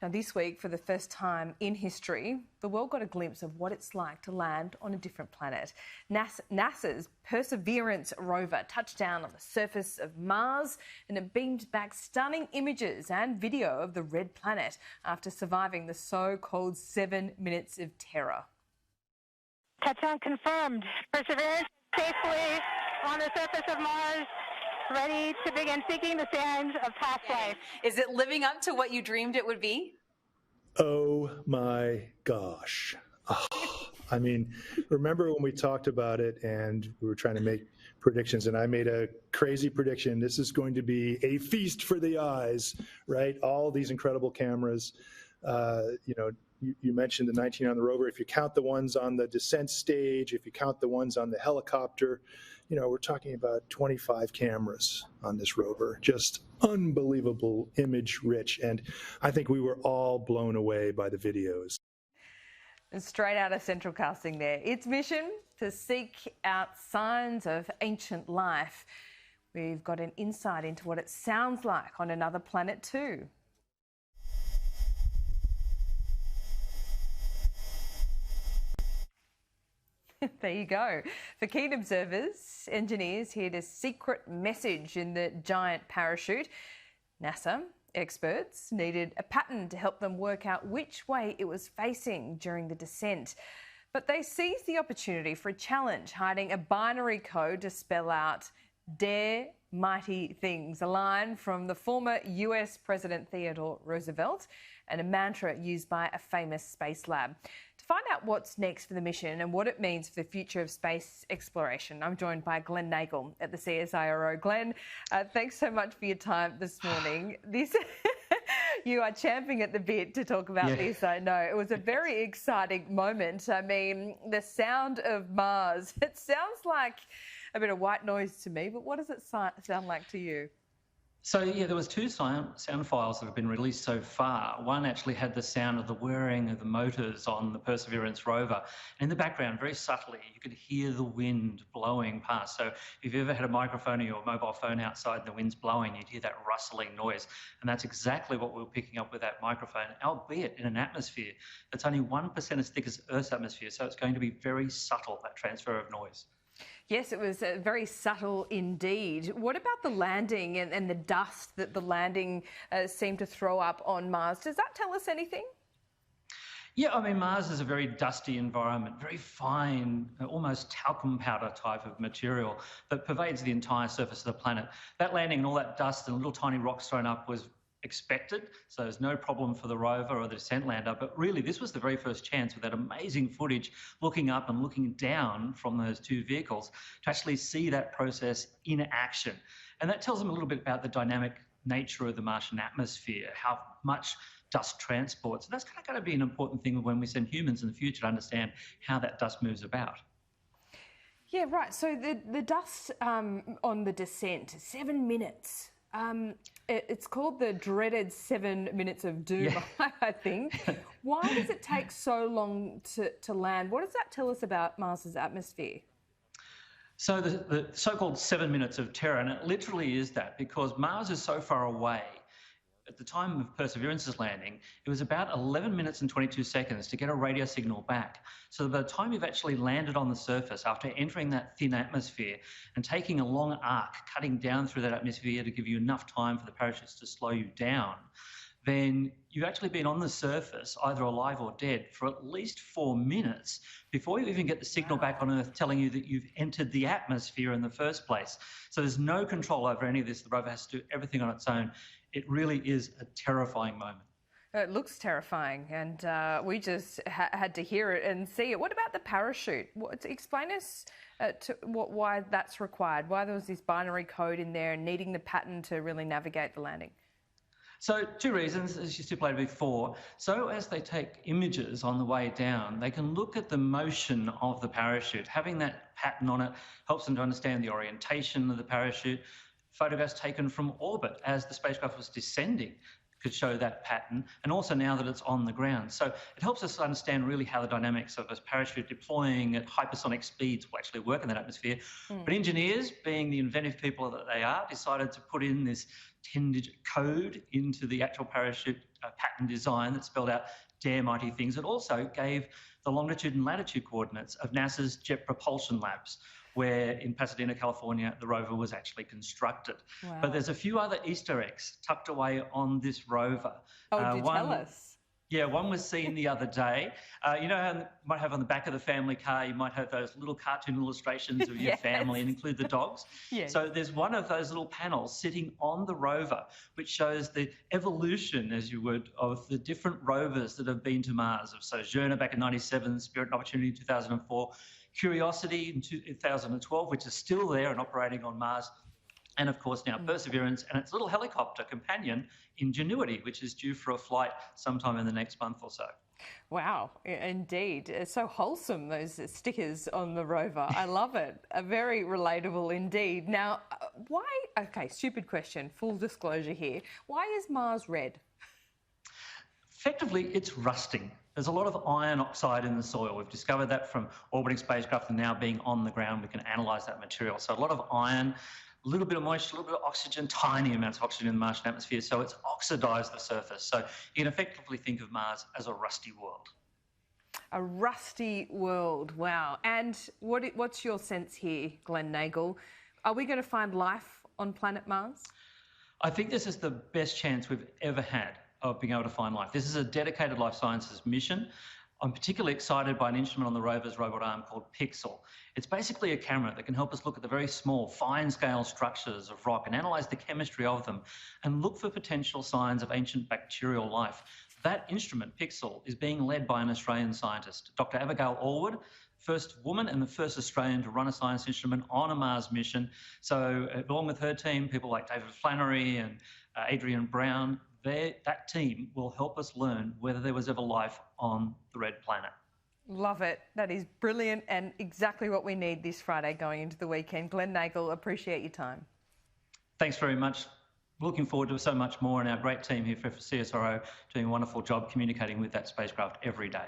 Now, this week, for the first time in history, the world got a glimpse of what it's like to land on a different planet. NASA's Perseverance rover touched down on the surface of Mars and it beamed back stunning images and video of the red planet after surviving the so-called 7 minutes of terror. Touchdown confirmed. Perseverance safely on the surface of Mars, ready to begin seeking the sands of past life. Is it living up to what you dreamed it would be? Oh my gosh. Oh, I mean, remember when we talked about it and we were trying to make predictions and I made a crazy prediction. This is going to be a feast for the eyes, right? All these incredible cameras. You mentioned the 19 on the rover. If you count the ones on the descent stage, if you count the ones on the helicopter, we're talking about 25 cameras on this rover. Just unbelievable, image rich. And I think we were all blown away by the videos. And straight out of Central Casting there. Its mission to seek out signs of ancient life. We've got an insight into what it sounds like on another planet too. There you go. For keen observers, engineers heard a secret message in the giant parachute. NASA experts needed a pattern to help them work out which way it was facing during the descent. But they seized the opportunity for a challenge, hiding a binary code to spell out "Dare Mighty Things," a line from the former US President Theodore Roosevelt and a mantra used by a famous space lab. To find out what's next for the mission and what it means for the future of space exploration, I'm joined by Glen Nagle at the CSIRO. Glen, thanks so much for your time this morning. You are champing at the bit to talk about this, I know. It was a very exciting moment. I mean, the sound of Mars, it sounds like a bit of white noise to me, but what does it sound like to you? So, there was two sound files that have been released so far. One actually had the sound of the whirring of the motors on the Perseverance rover. And in the background, very subtly, you could hear the wind blowing past. So if you've ever had a microphone or your mobile phone outside and the wind's blowing, you'd hear that rustling noise. And that's exactly what we were picking up with that microphone, albeit in an atmosphere that's only 1% as thick as Earth's atmosphere. So it's going to be very subtle, that transfer of noise. Yes, it was very subtle indeed. What about the landing and the dust that the landing seemed to throw up on Mars? Does that tell us anything? Yeah, I mean, Mars is a very dusty environment, very fine, almost talcum powder type of material that pervades the entire surface of the planet. That landing and all that dust and little tiny rocks thrown up was expected, so there's no problem for the rover or the descent lander. But really, this was the very first chance with that amazing footage, looking up and looking down from those two vehicles, to actually see that process in action. And that tells them a little bit about the dynamic nature of the Martian atmosphere, how much dust transports. And that's kind of going to be an important thing when we send humans in the future to understand how that dust moves about. Yeah, right. So the dust on the descent, 7 minutes. It's called the dreaded 7 minutes of doom, I think. Why does it take so long to land? What does that tell us about Mars's atmosphere? So the so-called 7 minutes of terror, and it literally is that, because Mars is so far away. At the time of Perseverance's landing, it was about 11 minutes and 22 seconds to get a radio signal back. So by the time you've actually landed on the surface, after entering that thin atmosphere and taking a long arc, cutting down through that atmosphere to give you enough time for the parachutes to slow you down, then you've actually been on the surface, either alive or dead, for at least 4 minutes before you even get the signal back on Earth telling you that you've entered the atmosphere in the first place. So there's no control over any of this. The rover has to do everything on its own. It really is a terrifying moment. It looks terrifying, and we just had to hear it and see it. What about the parachute? Explain us why that's required, why there was this binary code in there and needing the pattern to really navigate the landing. So two reasons, as you stipulated before. So as they take images on the way down, they can look at the motion of the parachute. Having that pattern on it helps them to understand the orientation of the parachute. Photographs taken from orbit as the spacecraft was descending could show that pattern, and also now that it's on the ground. So it helps us understand really how the dynamics of a parachute deploying at hypersonic speeds will actually work in that atmosphere. But engineers, being the inventive people that they are, decided to put in this 10-digit code into the actual parachute pattern design that spelled out dare mighty things. It also gave the longitude and latitude coordinates of NASA's Jet Propulsion Labs, where in Pasadena, California, the rover was actually constructed. Wow. But there's a few other Easter eggs tucked away on this rover. Oh, do tell us. Yeah, one was seen the other day. You know how you might have on the back of the family car, you might have those little cartoon illustrations of your Yes. family and include the dogs. Yes. So there's one of those little panels sitting on the rover, which shows the evolution, as you would, of the different rovers that have been to Mars. Of Sojourner back in 97, Spirit and Opportunity in 2004, Curiosity in 2012, which is still there and operating on Mars. And of course now Perseverance and its little helicopter companion Ingenuity, which is due for a flight sometime in the next month or so. Wow, indeed. It's so wholesome, those stickers on the rover. I love it. Very relatable indeed. Now, why, okay, stupid question, full disclosure here. Why is Mars red? Effectively, it's rusting. There's a lot of iron oxide in the soil. We've discovered that from orbiting spacecraft and now being on the ground, we can analyse that material. So a lot of iron, a little bit of moisture, a little bit of oxygen, tiny amounts of oxygen in the Martian atmosphere. So it's oxidised the surface. So you can effectively think of Mars as a rusty world. A rusty world, wow. And what's your sense here, Glen Nagle? Are we going to find life on planet Mars? I think this is the best chance we've ever had of being able to find life. This is a dedicated life sciences mission. I'm particularly excited by an instrument on the rover's robot arm called Pixel. It's basically a camera that can help us look at the very small, fine-scale structures of rock and analyse the chemistry of them and look for potential signs of ancient bacterial life. That instrument, Pixel, is being led by an Australian scientist, Dr. Abigail Allwood, first woman and the first Australian to run a science instrument on a Mars mission. So along with her team, people like David Flannery and Adrian Brown, that team will help us learn whether there was ever life on the red planet. Love it. That is brilliant and exactly what we need this Friday going into the weekend. Glen Nagle, appreciate your time. Thanks very much. Looking forward to so much more, and our great team here for CSIRO doing a wonderful job communicating with that spacecraft every day.